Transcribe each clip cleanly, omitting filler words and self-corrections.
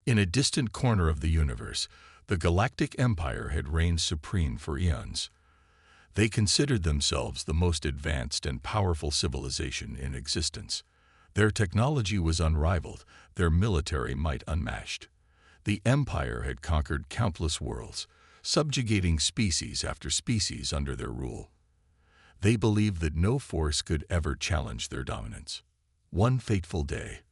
In a distant corner of the universe, the Galactic Empire had reigned supreme for eons. They considered themselves the most advanced and powerful civilization in existence. Their technology was unrivaled, their military might unmatched. The Empire had conquered countless worlds, subjugating species after species under their rule. They believed that no force could ever challenge their dominance. One fateful day,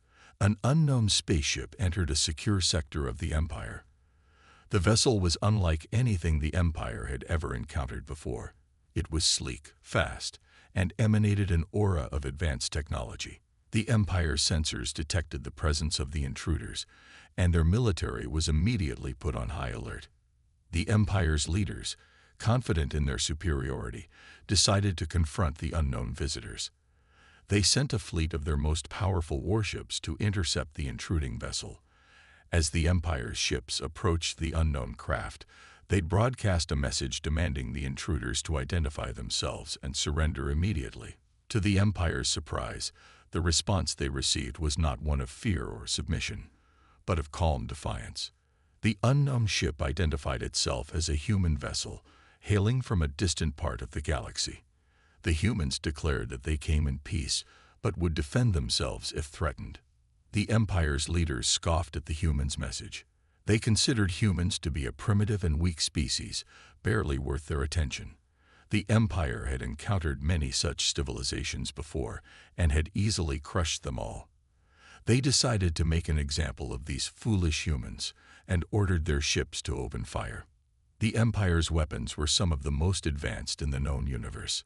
an unknown spaceship entered a secure sector of the Empire. The vessel was unlike anything the Empire had ever encountered before. It was sleek, fast, and emanated an aura of advanced technology. The Empire's sensors detected the presence of the intruders, and their military was immediately put on high alert. The Empire's leaders, confident in their superiority, decided to confront the unknown visitors. They sent a fleet of their most powerful warships to intercept the intruding vessel. As the Empire's ships approached the unknown craft, they'd broadcast a message demanding the intruders to identify themselves and surrender immediately. To the Empire's surprise, the response they received was not one of fear or submission, but of calm defiance. The unknown ship identified itself as a human vessel, hailing from a distant part of the galaxy. The humans declared that they came in peace, but would defend themselves if threatened. The Empire's leaders scoffed at the humans' message. They considered humans to be a primitive and weak species, barely worth their attention. The Empire had encountered many such civilizations before and had easily crushed them all. They decided to make an example of these foolish humans and ordered their ships to open fire. The Empire's weapons were some of the most advanced in the known universe.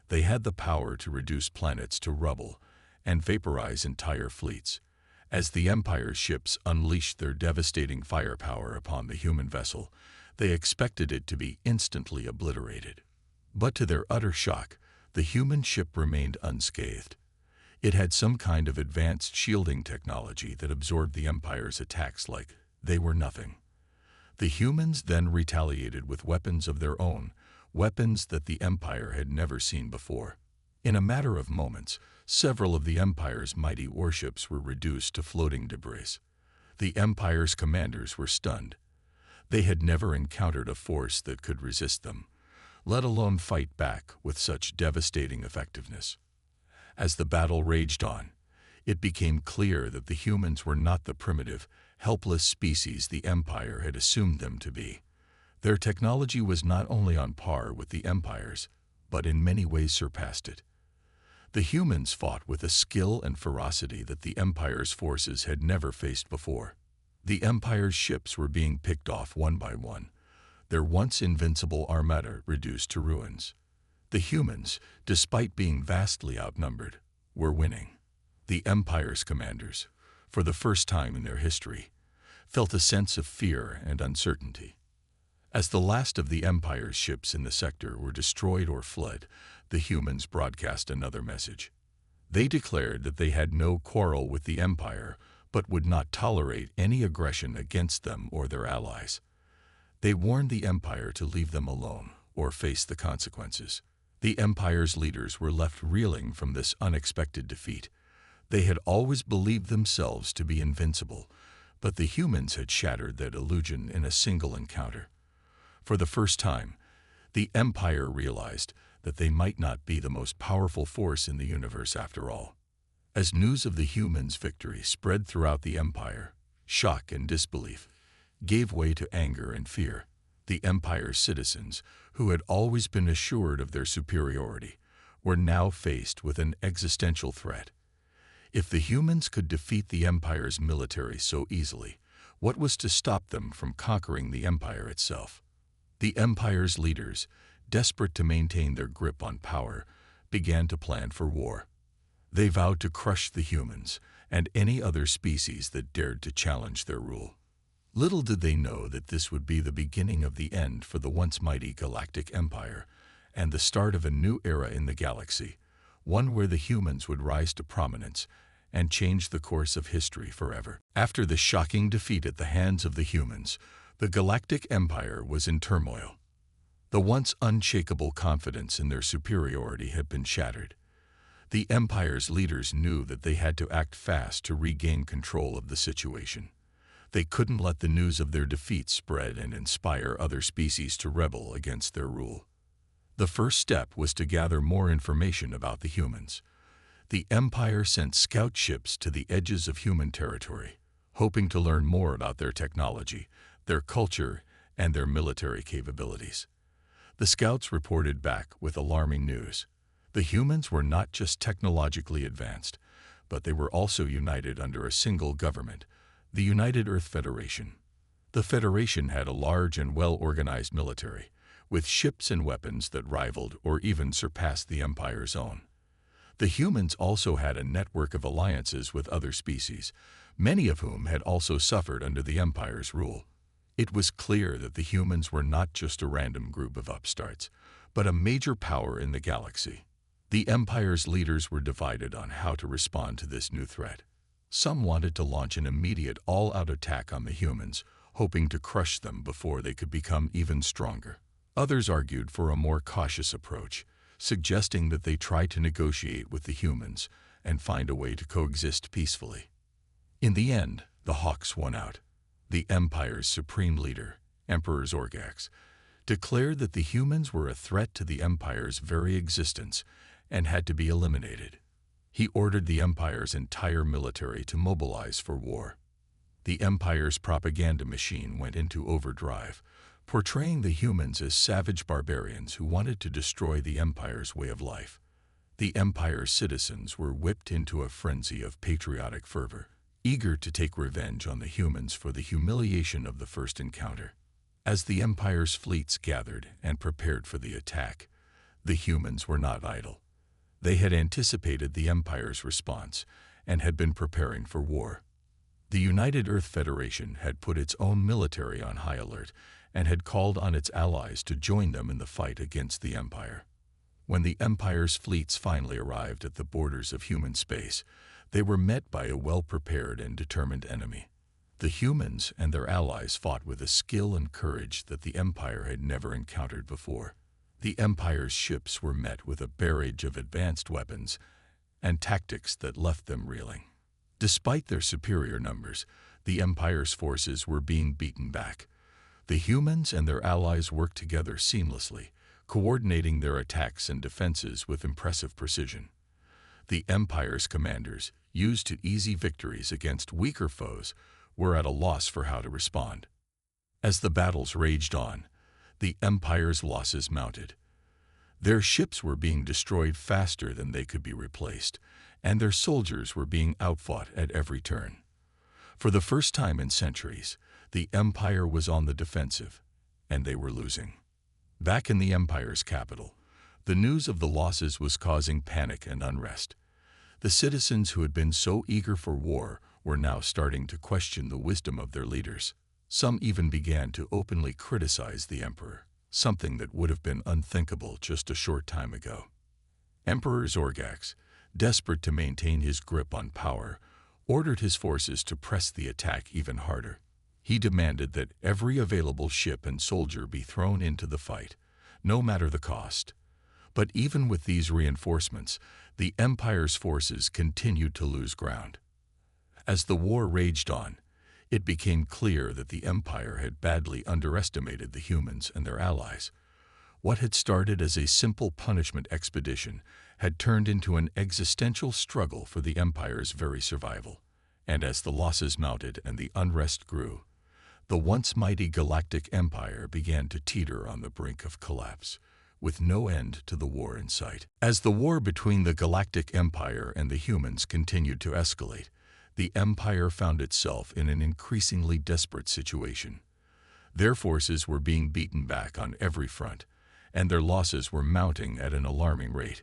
They had the power to reduce planets to rubble and vaporize entire fleets. As the Empire's ships unleashed their devastating firepower upon the human vessel, they expected it to be instantly obliterated. But to their utter shock, the human ship remained unscathed. It had some kind of advanced shielding technology that absorbed the Empire's attacks like they were nothing. The humans then retaliated with weapons of their own, weapons that the Empire had never seen before. In a matter of moments, several of the Empire's mighty warships were reduced to floating debris. The Empire's commanders were stunned. They had never encountered a force that could resist them, let alone fight back with such devastating effectiveness. As the battle raged on, it became clear that the humans were not the primitive, helpless species the Empire had assumed them to be. Their technology was not only on par with the Empire's, but in many ways surpassed it. The humans fought with a skill and ferocity that the Empire's forces had never faced before. The Empire's ships were being picked off one by one, their once invincible armada reduced to ruins. The humans, despite being vastly outnumbered, were winning. The Empire's commanders, for the first time in their history, felt a sense of fear and uncertainty. As the last of the Empire's ships in the sector were destroyed or fled, the humans broadcast another message. They declared that they had no quarrel with the Empire, but would not tolerate any aggression against them or their allies. They warned the Empire to leave them alone or face the consequences. The Empire's leaders were left reeling from this unexpected defeat. They had always believed themselves to be invincible, but the humans had shattered that illusion in a single encounter. For the first time, the Empire realized that they might not be the most powerful force in the universe after all. As news of the humans' victory spread throughout the Empire, shock and disbelief gave way to anger and fear. The Empire's citizens, who had always been assured of their superiority, were now faced with an existential threat. If the humans could defeat the Empire's military so easily, what was to stop them from conquering the Empire itself? The Empire's leaders, desperate to maintain their grip on power, began to plan for war. They vowed to crush the humans and any other species that dared to challenge their rule. Little did they know that this would be the beginning of the end for the once mighty Galactic Empire and the start of a new era in the galaxy, one where the humans would rise to prominence and change the course of history forever. After the shocking defeat at the hands of the humans, the Galactic Empire was in turmoil. The once unshakable confidence in their superiority had been shattered. The Empire's leaders knew that they had to act fast to regain control of the situation. They couldn't let the news of their defeat spread and inspire other species to rebel against their rule. The first step was to gather more information about the humans. The Empire sent scout ships to the edges of human territory, hoping to learn more about their technology, their culture, and their military capabilities. The scouts reported back with alarming news. The humans were not just technologically advanced, but they were also united under a single government, the United Earth Federation. The Federation had a large and well-organized military, with ships and weapons that rivaled or even surpassed the Empire's own. The humans also had a network of alliances with other species, many of whom had also suffered under the Empire's rule. It was clear that the humans were not just a random group of upstarts, but a major power in the galaxy. The Empire's leaders were divided on how to respond to this new threat. Some wanted to launch an immediate all-out attack on the humans, hoping to crush them before they could become even stronger. Others argued for a more cautious approach, suggesting that they try to negotiate with the humans and find a way to coexist peacefully. In the end, the Hawks won out. The Empire's supreme leader, Emperor Zorgax, declared that the humans were a threat to the Empire's very existence and had to be eliminated. He ordered the Empire's entire military to mobilize for war. The Empire's propaganda machine went into overdrive, portraying the humans as savage barbarians who wanted to destroy the Empire's way of life. The Empire's citizens were whipped into a frenzy of patriotic fervor, eager to take revenge on the humans for the humiliation of the first encounter. As the Empire's fleets gathered and prepared for the attack, the humans were not idle. They had anticipated the Empire's response and had been preparing for war. The United Earth Federation had put its own military on high alert and had called on its allies to join them in the fight against the Empire. When the Empire's fleets finally arrived at the borders of human space, they were met by a well-prepared and determined enemy. The humans and their allies fought with a skill and courage that the Empire had never encountered before. The Empire's ships were met with a barrage of advanced weapons and tactics that left them reeling. Despite their superior numbers, the Empire's forces were being beaten back. The humans and their allies worked together seamlessly, coordinating their attacks and defenses with impressive precision. The Empire's commanders, used to easy victories against weaker foes, were at a loss for how to respond. As the battles raged on, the Empire's losses mounted. Their ships were being destroyed faster than they could be replaced, and their soldiers were being outfought at every turn. For the first time in centuries, the Empire was on the defensive, and they were losing. Back in the Empire's capital, the news of the losses was causing panic and unrest. The citizens who had been so eager for war were now starting to question the wisdom of their leaders. Some even began to openly criticize the Emperor, something that would have been unthinkable just a short time ago. Emperor Zorgax, desperate to maintain his grip on power, ordered his forces to press the attack even harder. He demanded that every available ship and soldier be thrown into the fight, no matter the cost. But even with these reinforcements, the Empire's forces continued to lose ground. As the war raged on, it became clear that the Empire had badly underestimated the humans and their allies. What had started as a simple punishment expedition had turned into an existential struggle for the Empire's very survival. And as the losses mounted and the unrest grew, the once mighty Galactic Empire began to teeter on the brink of collapse, with no end to the war in sight. As the war between the Galactic Empire and the humans continued to escalate, the Empire found itself in an increasingly desperate situation. Their forces were being beaten back on every front, and their losses were mounting at an alarming rate.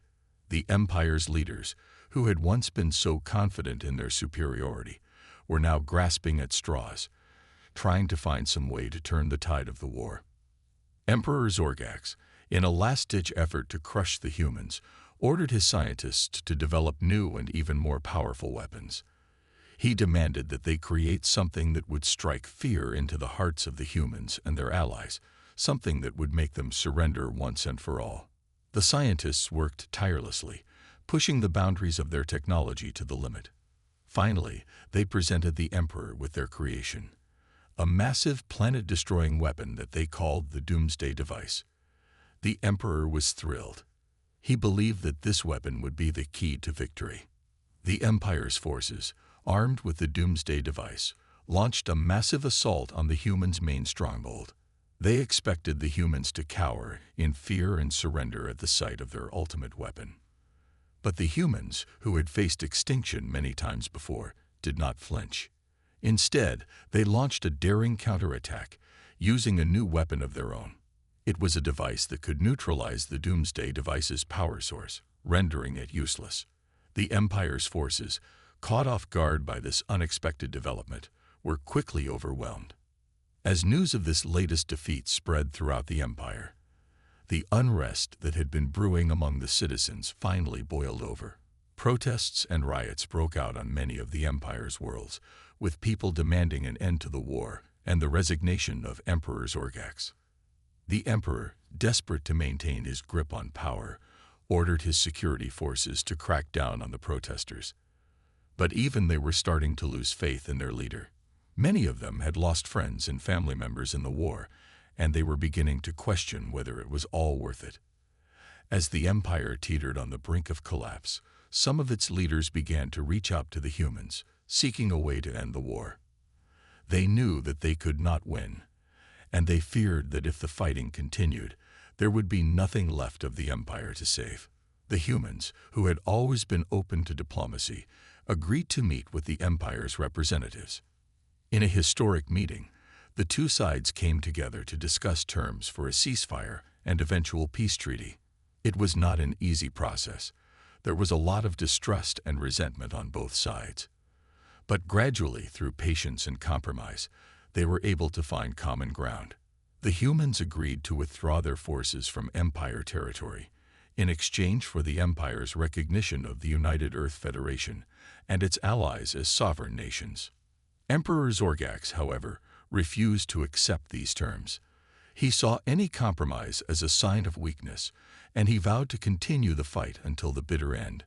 The Empire's leaders, who had once been so confident in their superiority, were now grasping at straws, trying to find some way to turn the tide of the war. Emperor Zorgax, in a last-ditch effort to crush the humans, ordered his scientists to develop new and even more powerful weapons. He demanded that they create something that would strike fear into the hearts of the humans and their allies, something that would make them surrender once and for all. The scientists worked tirelessly, pushing the boundaries of their technology to the limit. Finally, they presented the Emperor with their creation. a massive planet-destroying weapon that they called the Doomsday Device. The Emperor was thrilled. He believed that this weapon would be the key to victory. The Empire's forces, armed with the Doomsday Device, launched a massive assault on the humans' main stronghold. They expected the humans to cower in fear and surrender at the sight of their ultimate weapon. But the humans, who had faced extinction many times before, did not flinch. Instead, they launched a daring counterattack, using a new weapon of their own. It was a device that could neutralize the Doomsday Device's power source, rendering it useless. The Empire's forces, caught off guard by this unexpected development, were quickly overwhelmed. As news of this latest defeat spread throughout the Empire, the unrest that had been brewing among the citizens finally boiled over. Protests and riots broke out on many of the Empire's worlds, with people demanding an end to the war and the resignation of Emperor Orcs. The Emperor, desperate to maintain his grip on power, ordered his security forces to crack down on the protesters. But even they were starting to lose faith in their leader. Many of them had lost friends and family members in the war, and they were beginning to question whether it was all worth it. As the Empire teetered on the brink of collapse, some of its leaders began to reach out to the humans, seeking a way to end the war. They knew that they could not win, and they feared that if the fighting continued, there would be nothing left of the Empire to save. The humans, who had always been open to diplomacy, agreed to meet with the Empire's representatives. In a historic meeting, the two sides came together to discuss terms for a ceasefire and eventual peace treaty. It was not an easy process. There was a lot of distrust and resentment on both sides. But gradually, through patience and compromise, they were able to find common ground. The humans agreed to withdraw their forces from Empire territory in exchange for the Empire's recognition of the United Earth Federation and its allies as sovereign nations. Emperor Orcs, however, refused to accept these terms. He saw any compromise as a sign of weakness, and he vowed to continue the fight until the bitter end.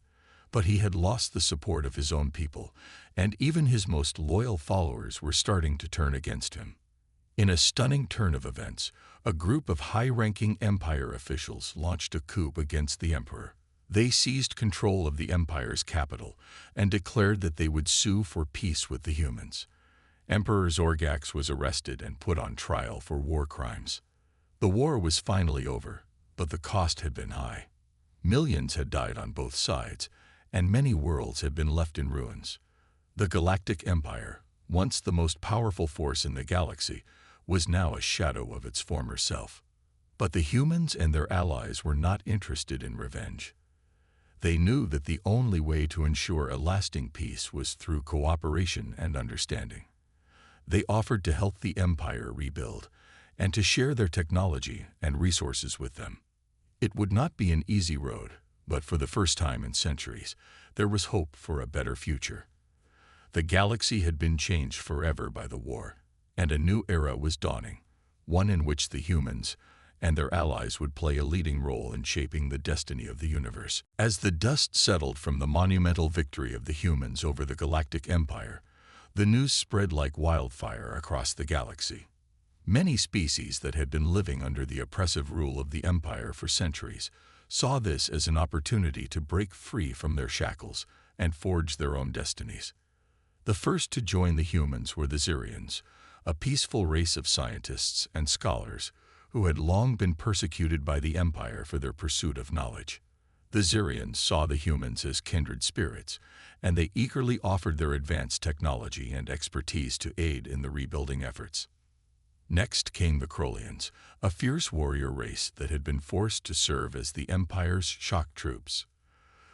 But he had lost the support of his own people, and even his most loyal followers were starting to turn against him. In a stunning turn of events, a group of high-ranking Empire officials launched a coup against the Emperor. They seized control of the Empire's capital and declared that they would sue for peace with the humans. Emperor Orcs was arrested and put on trial for war crimes. The war was finally over, but the cost had been high. Millions had died on both sides, and many worlds had been left in ruins. The Galactic Empire, once the most powerful force in the galaxy, was now a shadow of its former self. But the humans and their allies were not interested in revenge. They knew that the only way to ensure a lasting peace was through cooperation and understanding. They offered to help the Empire rebuild and to share their technology and resources with them. It would not be an easy road, but for the first time in centuries, there was hope for a better future. The galaxy had been changed forever by the war, and a new era was dawning, one in which the humans and their allies would play a leading role in shaping the destiny of the universe. As the dust settled from the monumental victory of the humans over the Galactic Empire, the news spread like wildfire across the galaxy. Many species that had been living under the oppressive rule of the Empire for centuries saw this as an opportunity to break free from their shackles and forge their own destinies. The first to join the humans were the Xerians, a peaceful race of scientists and scholars who had long been persecuted by the Empire for their pursuit of knowledge. The Xerians saw the humans as kindred spirits, and they eagerly offered their advanced technology and expertise to aid in the rebuilding efforts. Next came the Crolians, a fierce warrior race that had been forced to serve as the Empire's shock troops.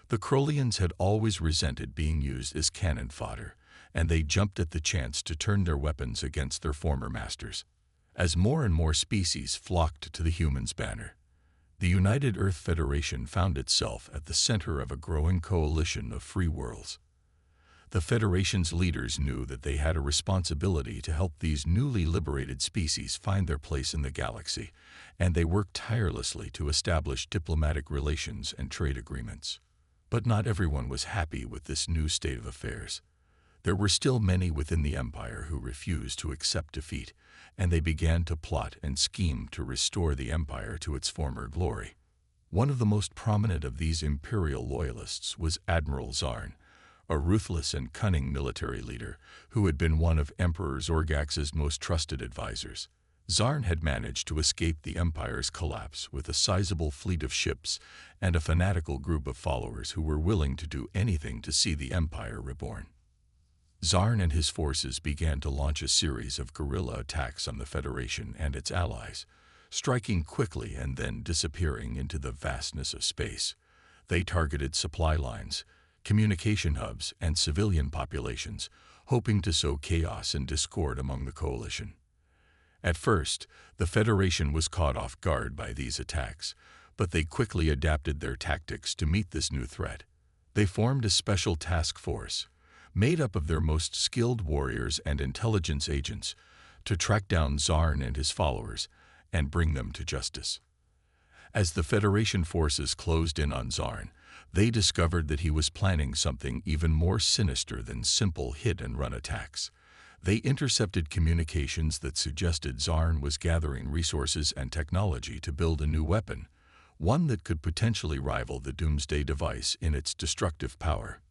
The Crolians had always resented being used as cannon fodder, and they jumped at the chance to turn their weapons against their former masters. As more and more species flocked to the humans' banner, the United Earth Federation found itself at the center of a growing coalition of free worlds. The Federation's leaders knew that they had a responsibility to help these newly liberated species find their place in the galaxy, and they worked tirelessly to establish diplomatic relations and trade agreements. But not everyone was happy with this new state of affairs. There were still many within the Empire who refused to accept defeat, and they began to plot and scheme to restore the Empire to its former glory. One of the most prominent of these imperial loyalists was Admiral Zarn, a ruthless and cunning military leader who had been one of Emperor Zorgax's most trusted advisors. Zarn had managed to escape the Empire's collapse with a sizable fleet of ships and a fanatical group of followers who were willing to do anything to see the Empire reborn. Zarn and his forces began to launch a series of guerrilla attacks on the Federation and its allies, striking quickly and then disappearing into the vastness of space. They targeted supply lines, communication hubs, and civilian populations, hoping to sow chaos and discord among the coalition. At first, the Federation was caught off guard by these attacks, but they quickly adapted their tactics to meet this new threat. They formed a special task force, made up of their most skilled warriors and intelligence agents, to track down Zarn and his followers and bring them to justice. As the Federation forces closed in on Zarn, they discovered that he was planning something even more sinister than simple hit-and-run attacks. They intercepted communications that suggested Zarn was gathering resources and technology to build a new weapon, one that could potentially rival the Doomsday device in its destructive power.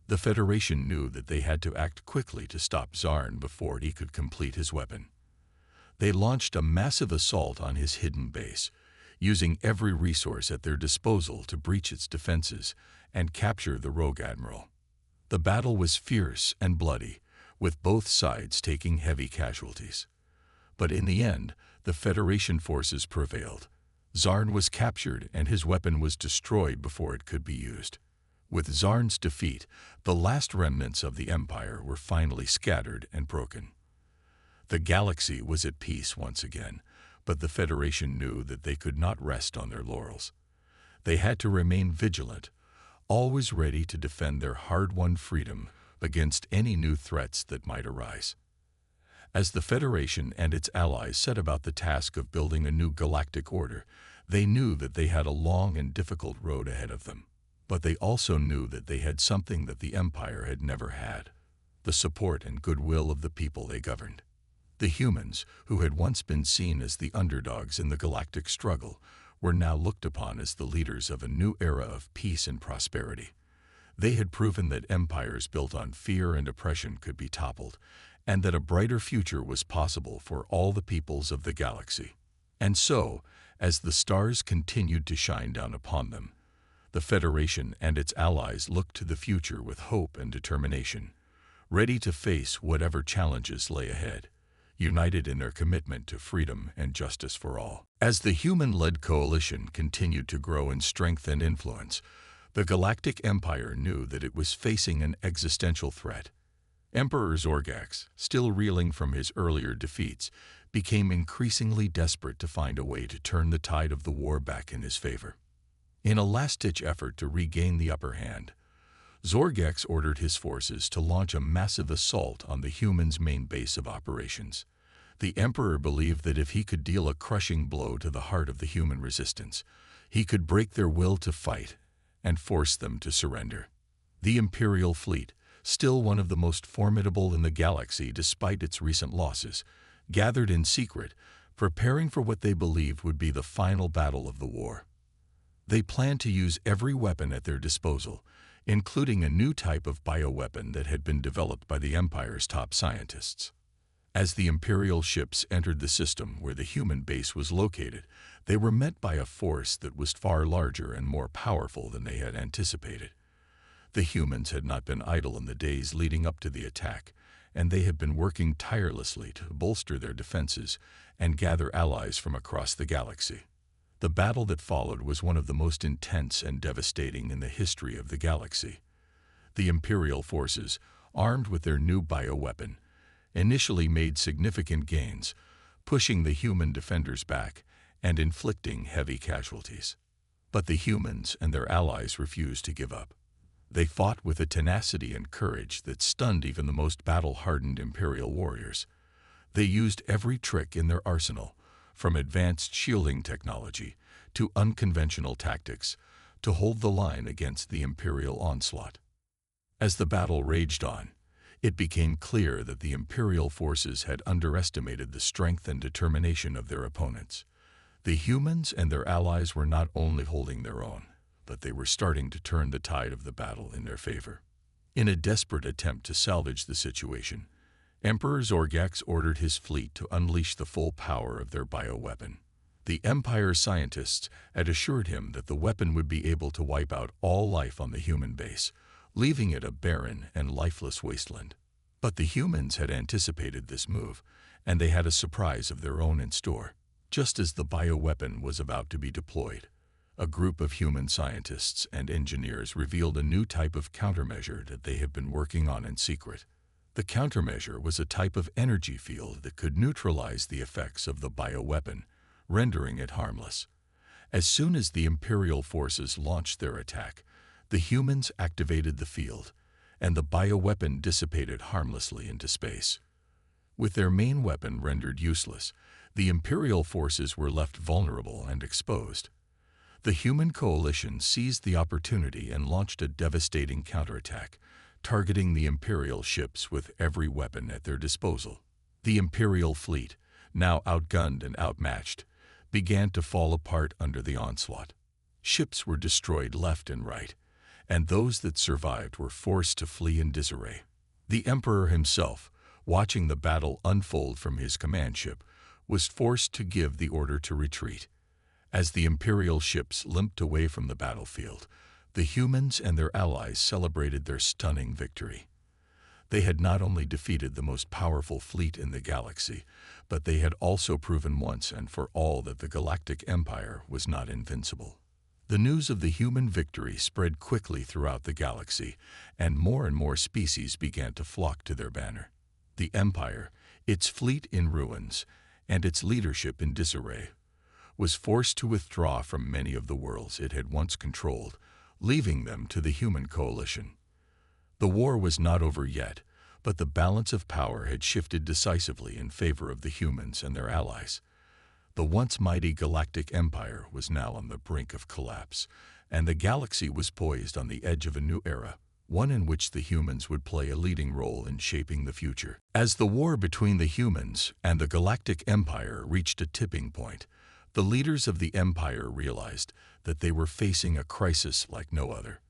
The Federation knew that they had to act quickly to stop Zarn before he could complete his weapon. They launched a massive assault on his hidden base, using every resource at their disposal to breach its defenses and capture the rogue admiral. The battle was fierce and bloody, with both sides taking heavy casualties. But in the end, the Federation forces prevailed. Zarn was captured and his weapon was destroyed before it could be used. With Zarn's defeat, the last remnants of the Empire were finally scattered and broken. The galaxy was at peace once again, but the Federation knew that they could not rest on their laurels. They had to remain vigilant, always ready to defend their hard-won freedom against any new threats that might arise. As the Federation and its allies set about the task of building a new galactic order, they knew that they had a long and difficult road ahead of them. But they also knew that they had something that the Empire had never had: the support and goodwill of the people they governed. The humans, who had once been seen as the underdogs in the galactic struggle, were now looked upon as the leaders of a new era of peace and prosperity. They had proven that empires built on fear and oppression could be toppled, and that a brighter future was possible for all the peoples of the galaxy. And so, as the stars continued to shine down upon them, the Federation and its allies looked to the future with hope and determination, ready to face whatever challenges lay ahead, united in their commitment to freedom and justice for all. As the human-led coalition continued to grow in strength and influence, the Galactic Empire knew that it was facing an existential threat. Emperor Zorgax, still reeling from his earlier defeats, became increasingly desperate to find a way to turn the tide of the war back in his favor. In a last-ditch effort to regain the upper hand, Zorgax ordered his forces to launch a massive assault on the humans' main base of operations. The Emperor believed that if he could deal a crushing blow to the heart of the human resistance, he could break their will to fight and force them to surrender. The Imperial fleet, still one of the most formidable in the galaxy despite its recent losses, gathered in secret, preparing for what they believed would be the final battle of the war. They planned to use every weapon at their disposal, including a new type of bioweapon that had been developed by the Empire's top scientists. As the Imperial ships entered the system where the human base was located, they were met by a force that was far larger and more powerful than they had anticipated. The humans had not been idle in the days leading up to the attack, and they had been working tirelessly to bolster their defenses and gather allies from across the galaxy. The battle that followed was one of the most intense and devastating in the history of the galaxy. The Imperial forces, armed with their new bioweapon, initially made significant gains, pushing the human defenders back and inflicting heavy casualties. But the humans and their allies refused to give up. They fought with a tenacity and courage that stunned even the most battle-hardened Imperial warriors. They used every trick in their arsenal, from advanced shielding technology to unconventional tactics, to hold the line against the Imperial onslaught. As the battle raged on, It became clear that the Imperial forces had underestimated the strength and determination of their opponents. The humans and their allies were not only holding their own, but they were starting to turn the tide of the battle in their favor. In a desperate attempt to salvage the situation, Emperor Zorgax ordered his fleet to unleash the full power of their bioweapon. The Empire's scientists had assured him that the weapon would be able to wipe out all life on the human base, leaving it a barren and lifeless wasteland. But the humans had anticipated this move, and they had a surprise of their own in store. Just as the bioweapon was about to be deployed, a group of human scientists and engineers revealed a new type of countermeasure that they had been working on in secret. The countermeasure was a type of energy field that could neutralize the effects of the bioweapon, rendering it harmless. As soon as the Imperial forces launched their attack, the humans activated the field, and the bioweapon dissipated harmlessly into space. With their main weapon rendered useless, the Imperial forces were left vulnerable and exposed. The human coalition seized the opportunity and launched a devastating counterattack, targeting the Imperial ships with every weapon at their disposal. The Imperial fleet, now outgunned and outmatched, began to fall apart under the onslaught. Ships were destroyed left and right, and those that survived were forced to flee in disarray. The Emperor himself, watching the battle unfold from his command ship, was forced to give the order to retreat. As the Imperial ships limped away from the battlefield, the humans and their allies celebrated their stunning victory. They had not only defeated the most powerful fleet in the galaxy, but they had also proven once and for all that the Galactic Empire was not invincible. The news of the human victory spread quickly throughout the galaxy, and more species began to flock to their banner. The Empire, its fleet in ruins, and its leadership in disarray, was forced to withdraw from many of the worlds it had once controlled, leaving them to the human coalition. The war was not over yet, but the balance of power had shifted decisively in favor of the humans and their allies. The once mighty Galactic Empire was now on the brink of collapse, and the galaxy was poised on the edge of a new era, one in which the humans would play a leading role in shaping the future. As the war between the humans and the Galactic Empire reached a tipping point, the leaders of the Empire realized that they were facing a crisis like no other.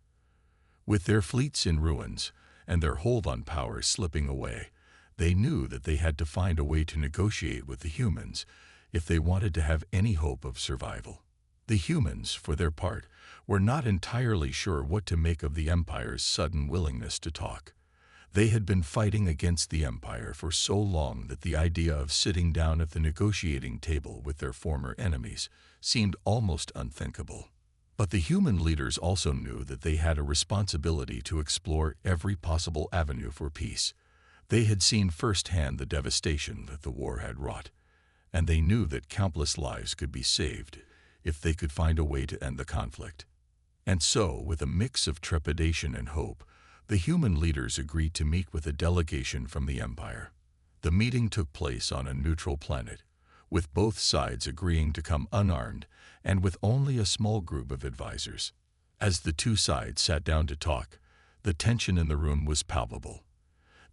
With their fleets in ruins and their hold on power slipping away, they knew that they had to find a way to negotiate with the humans if they wanted to have any hope of survival. The humans, for their part, were not entirely sure what to make of the Empire's sudden willingness to talk. They had been fighting against the Empire for so long that the idea of sitting down at the negotiating table with their former enemies seemed almost unthinkable. But the human leaders also knew that they had a responsibility to explore every possible avenue for peace. They had seen firsthand the devastation that the war had wrought, and they knew that countless lives could be saved if they could find a way to end the conflict. And so, with a mix of trepidation and hope, the human leaders agreed to meet with a delegation from the Empire. The meeting took place on a neutral planet, with both sides agreeing to come unarmed and with only a small group of advisors. As the two sides sat down to talk, the tension in the room was palpable.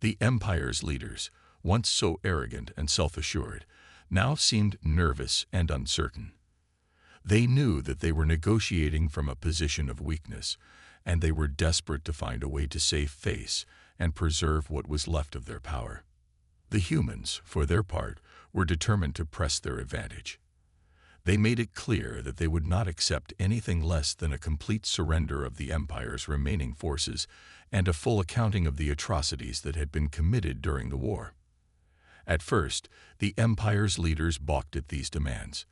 The Empire's leaders, once so arrogant and self-assured, now seemed nervous and uncertain. They knew that they were negotiating from a position of weakness, and they were desperate to find a way to save face and preserve what was left of their power. The humans, for their part, were determined to press their advantage. They made it clear that they would not accept anything less than a complete surrender of the Empire's remaining forces and a full accounting of the atrocities that had been committed during the war. At first, the Empire's leaders balked at these demands.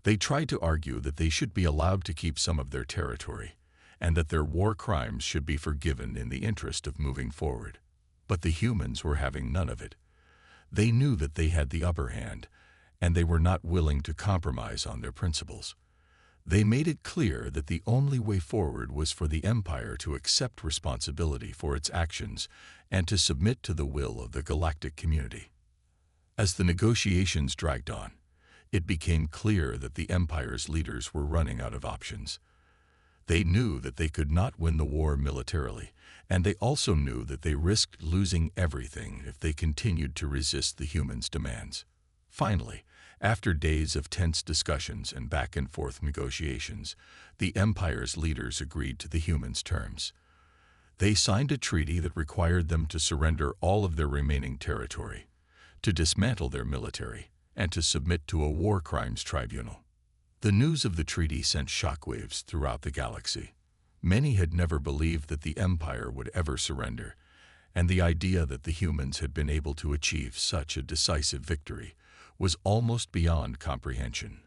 They tried to argue that they should be allowed to keep some of their territory, and that their war crimes should be forgiven in the interest of moving forward. But the humans were having none of it. They knew that they had the upper hand, and they were not willing to compromise on their principles. They made it clear that the only way forward was for the Empire to accept responsibility for its actions and to submit to the will of the galactic community. As the negotiations dragged on, it became clear that the Empire's leaders were running out of options. They knew that they could not win the war militarily, and they also knew that they risked losing everything if they continued to resist the humans' demands. Finally, after days of tense discussions and back-and-forth negotiations, the Empire's leaders agreed to the humans' terms. They signed a treaty that required them to surrender all of their remaining territory, to dismantle their military, and to submit to a war crimes tribunal. The news of the treaty sent shockwaves throughout the galaxy. Many had never believed that the Empire would ever surrender, and the idea that the humans had been able to achieve such a decisive victory was almost beyond comprehension.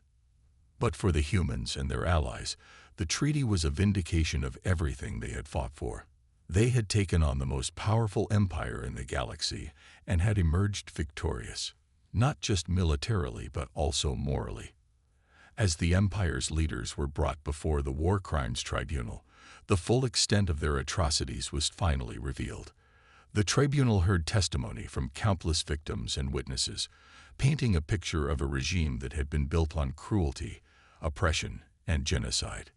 But for the humans and their allies, the treaty was a vindication of everything they had fought for. They had taken on the most powerful empire in the galaxy and had emerged victorious, not just militarily but also morally. As the Empire's leaders were brought before the War Crimes Tribunal, the full extent of their atrocities was finally revealed. The tribunal heard testimony from countless victims and witnesses, painting a picture of a regime that had been built on cruelty, oppression, and genocide.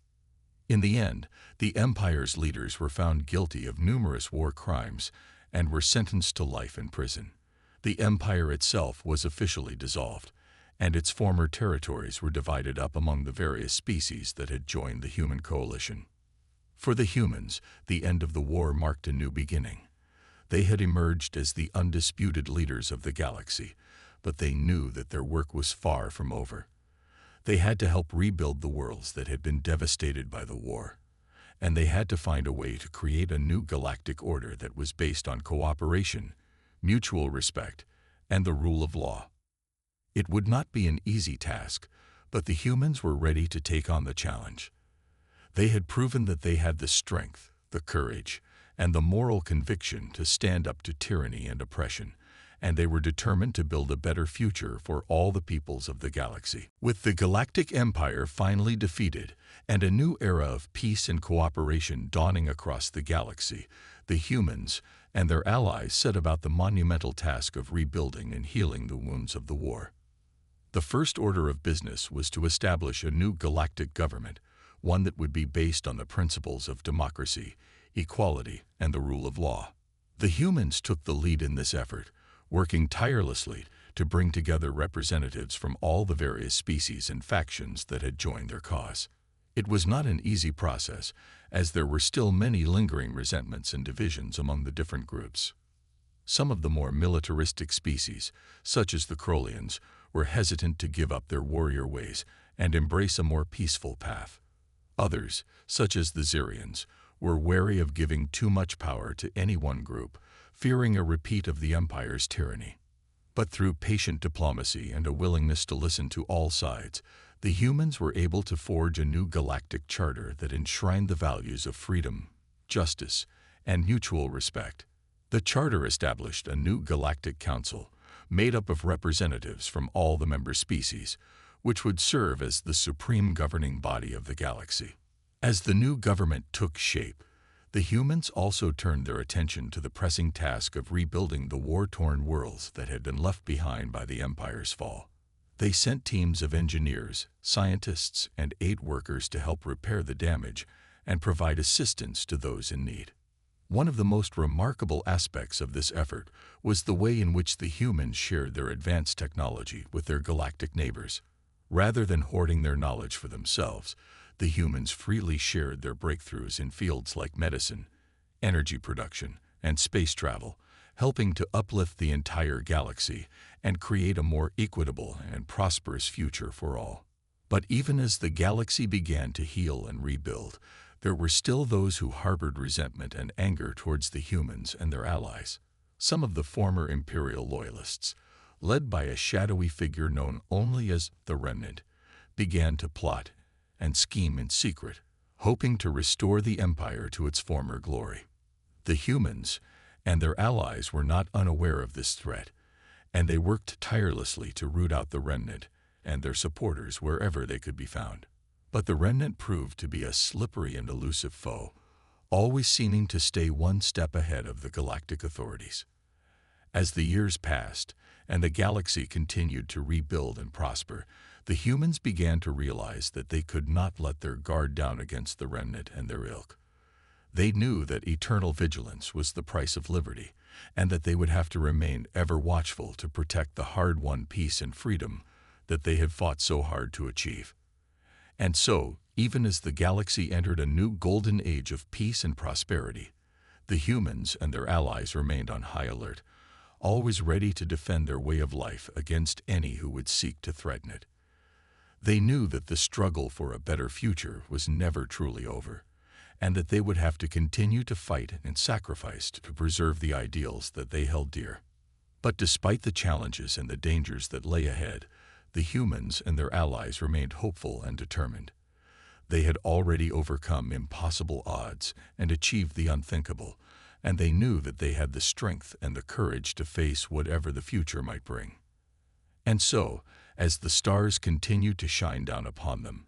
In the end, the Empire's leaders were found guilty of numerous war crimes and were sentenced to life in prison. The Empire itself was officially dissolved, and its former territories were divided up among the various species that had joined the human coalition. For the humans, the end of the war marked a new beginning. They had emerged as the undisputed leaders of the galaxy, but they knew that their work was far from over. They had to help rebuild the worlds that had been devastated by the war, and they had to find a way to create a new galactic order that was based on cooperation, mutual respect, and the rule of law. It would not be an easy task, but the humans were ready to take on the challenge. They had proven that they had the strength, the courage, and the moral conviction to stand up to tyranny and oppression, and they were determined to build a better future for all the peoples of the galaxy. With the Galactic Empire finally defeated and a new era of peace and cooperation dawning across the galaxy, the humans and their allies set about the monumental task of rebuilding and healing the wounds of the war. The first order of business was to establish a new galactic government, one that would be based on the principles of democracy, equality, and the rule of law. The humans took the lead in this effort, working tirelessly to bring together representatives from all the various species and factions that had joined their cause. It was not an easy process, as there were still many lingering resentments and divisions among the different groups. Some of the more militaristic species, such as the Crolians, were hesitant to give up their warrior ways and embrace a more peaceful path. Others, such as the Xerians, were wary of giving too much power to any one group, fearing a repeat of the Empire's tyranny. But through patient diplomacy and a willingness to listen to all sides, the humans were able to forge a new galactic charter that enshrined the values of freedom, justice, and mutual respect. The charter established a new galactic council, made up of representatives from all the member species, which would serve as the supreme governing body of the galaxy. As the new government took shape, the humans also turned their attention to the pressing task of rebuilding the war-torn worlds that had been left behind by the Empire's fall. They sent teams of engineers, scientists, and aid workers to help repair the damage and provide assistance to those in need. One of the most remarkable aspects of this effort was the way in which the humans shared their advanced technology with their galactic neighbors. Rather than hoarding their knowledge for themselves, the humans freely shared their breakthroughs in fields like medicine, energy production, and space travel, helping to uplift the entire galaxy and create a more equitable and prosperous future for all. But even as the galaxy began to heal and rebuild, there were still those who harbored resentment and anger towards the humans and their allies. Some of the former Imperial loyalists, led by a shadowy figure known only as the Remnant, began to plot and scheme in secret, hoping to restore the Empire to its former glory. The humans and their allies were not unaware of this threat, and they worked tirelessly to root out the Remnant and their supporters wherever they could be found. But the Remnant proved to be a slippery and elusive foe, always seeming to stay one step ahead of the galactic authorities. As the years passed, and the galaxy continued to rebuild and prosper, the humans began to realize that they could not let their guard down against the remnant and their ilk. They knew that eternal vigilance was the price of liberty, and that they would have to remain ever watchful to protect the hard-won peace and freedom that they had fought so hard to achieve. And so, even as the galaxy entered a new golden age of peace and prosperity, the humans and their allies remained on high alert, always ready to defend their way of life against any who would seek to threaten it. They knew that the struggle for a better future was never truly over, and that they would have to continue to fight and sacrifice to preserve the ideals that they held dear. But despite the challenges and the dangers that lay ahead, the humans and their allies remained hopeful and determined. They had already overcome impossible odds and achieved the unthinkable, and they knew that they had the strength and the courage to face whatever the future might bring. And so, as the stars continued to shine down upon them,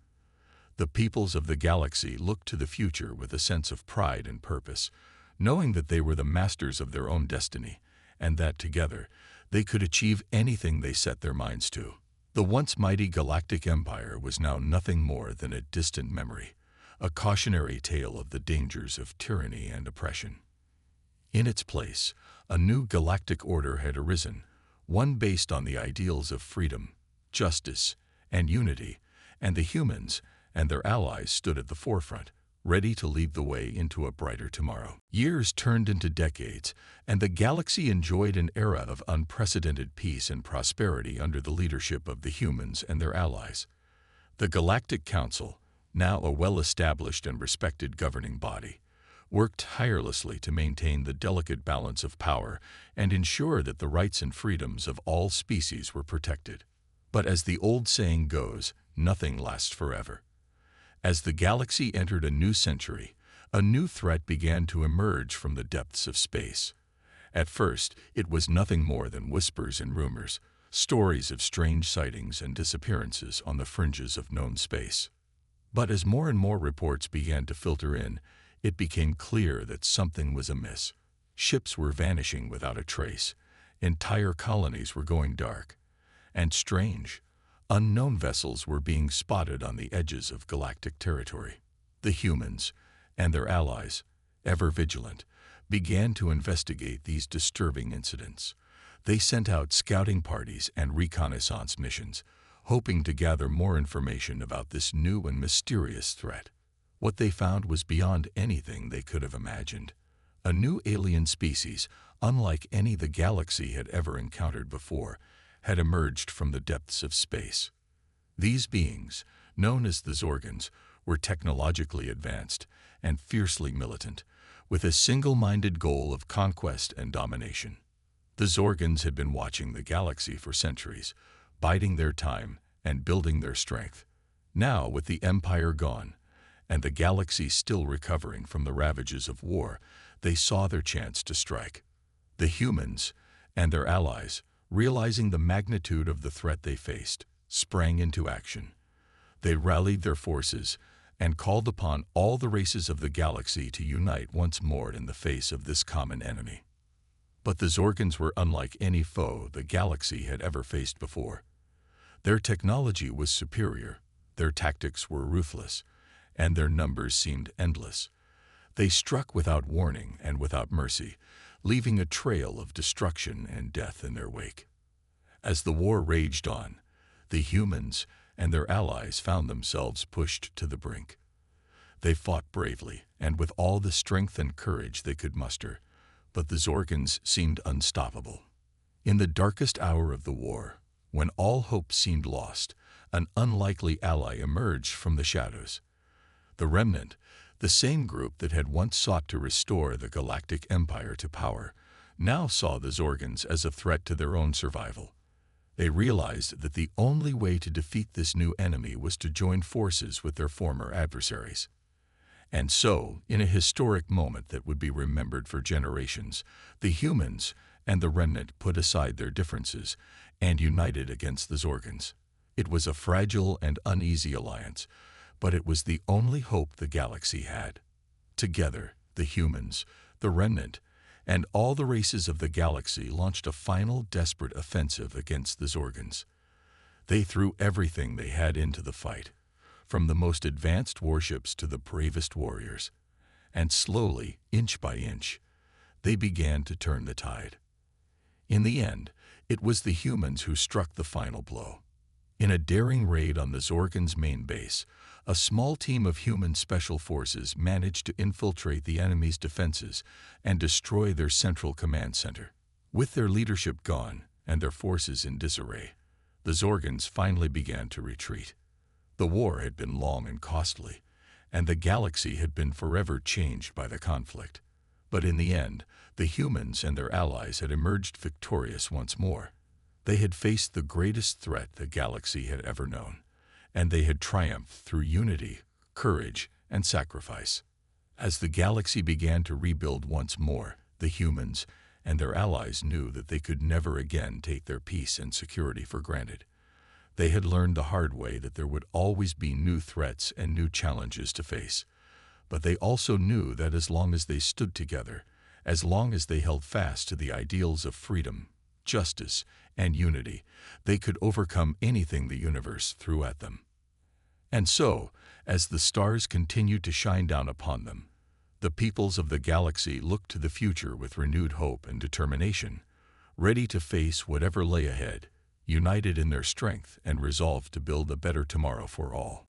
the peoples of the galaxy looked to the future with a sense of pride and purpose, knowing that they were the masters of their own destiny, and that together they could achieve anything they set their minds to. The once mighty Galactic Empire was now nothing more than a distant memory, a cautionary tale of the dangers of tyranny and oppression. In its place, a new galactic order had arisen, one based on the ideals of freedom, justice, and unity, and the humans and their allies stood at the forefront, ready to lead the way into a brighter tomorrow. Years turned into decades, and the galaxy enjoyed an era of unprecedented peace and prosperity under the leadership of the humans and their allies. The Galactic Council, now a well-established and respected governing body, worked tirelessly to maintain the delicate balance of power and ensure that the rights and freedoms of all species were protected. But as the old saying goes, nothing lasts forever. As the galaxy entered a new century, a new threat began to emerge from the depths of space. At first, it was nothing more than whispers and rumors, stories of strange sightings and disappearances on the fringes of known space. But as more and more reports began to filter in, it became clear that something was amiss. Ships were vanishing without a trace, entire colonies were going dark, and strange, unknown vessels were being spotted on the edges of galactic territory. The humans and their allies, ever vigilant, began to investigate these disturbing incidents. They sent out scouting parties and reconnaissance missions, hoping to gather more information about this new and mysterious threat. What they found was beyond anything they could have imagined. A new alien species, unlike any the galaxy had ever encountered before, had emerged from the depths of space. These beings, known as the Zorgans, were technologically advanced and fiercely militant, with a single-minded goal of conquest and domination. The Zorgans had been watching the galaxy for centuries, biding their time and building their strength. Now, with the Empire gone, and the galaxy still recovering from the ravages of war, they saw their chance to strike. The humans and their allies, realizing the magnitude of the threat they faced, sprang into action. They rallied their forces and called upon all the races of the galaxy to unite once more in the face of this common enemy. But the Zorgans were unlike any foe the galaxy had ever faced before. Their technology was superior, their tactics were ruthless, and their numbers seemed endless. They struck without warning and without mercy, leaving a trail of destruction and death in their wake. As the war raged on, the humans and their allies found themselves pushed to the brink. They fought bravely and with all the strength and courage they could muster, but the Zorgans seemed unstoppable. In the darkest hour of the war, when all hope seemed lost, an unlikely ally emerged from the shadows. The Remnant, the same group that had once sought to restore the Galactic Empire to power, now saw the Zorgans as a threat to their own survival. They realized that the only way to defeat this new enemy was to join forces with their former adversaries. And so, in a historic moment that would be remembered for generations, the humans and the Remnant put aside their differences and united against the Zorgans. It was a fragile and uneasy alliance, but it was the only hope the galaxy had. Together, the humans, the Remnant, and all the races of the galaxy launched a final desperate offensive against the Zorgans. They threw everything they had into the fight, from the most advanced warships to the bravest warriors, and slowly, inch by inch, they began to turn the tide. In the end, it was the humans who struck the final blow. In a daring raid on the Zorgans' main base, a small team of human special forces managed to infiltrate the enemy's defenses and destroy their central command center. With their leadership gone and their forces in disarray, the Zorgans finally began to retreat. The war had been long and costly, and the galaxy had been forever changed by the conflict. But in the end, the humans and their allies had emerged victorious once more. They had faced the greatest threat the galaxy had ever known, and they had triumphed through unity, courage, and sacrifice. As the galaxy began to rebuild once more, the humans and their allies knew that they could never again take their peace and security for granted. They had learned the hard way that there would always be new threats and new challenges to face. But they also knew that as long as they stood together, as long as they held fast to the ideals of freedom, justice, and unity, they could overcome anything the universe threw at them. And so, as the stars continued to shine down upon them, the peoples of the galaxy looked to the future with renewed hope and determination, ready to face whatever lay ahead, united in their strength and resolved to build a better tomorrow for all.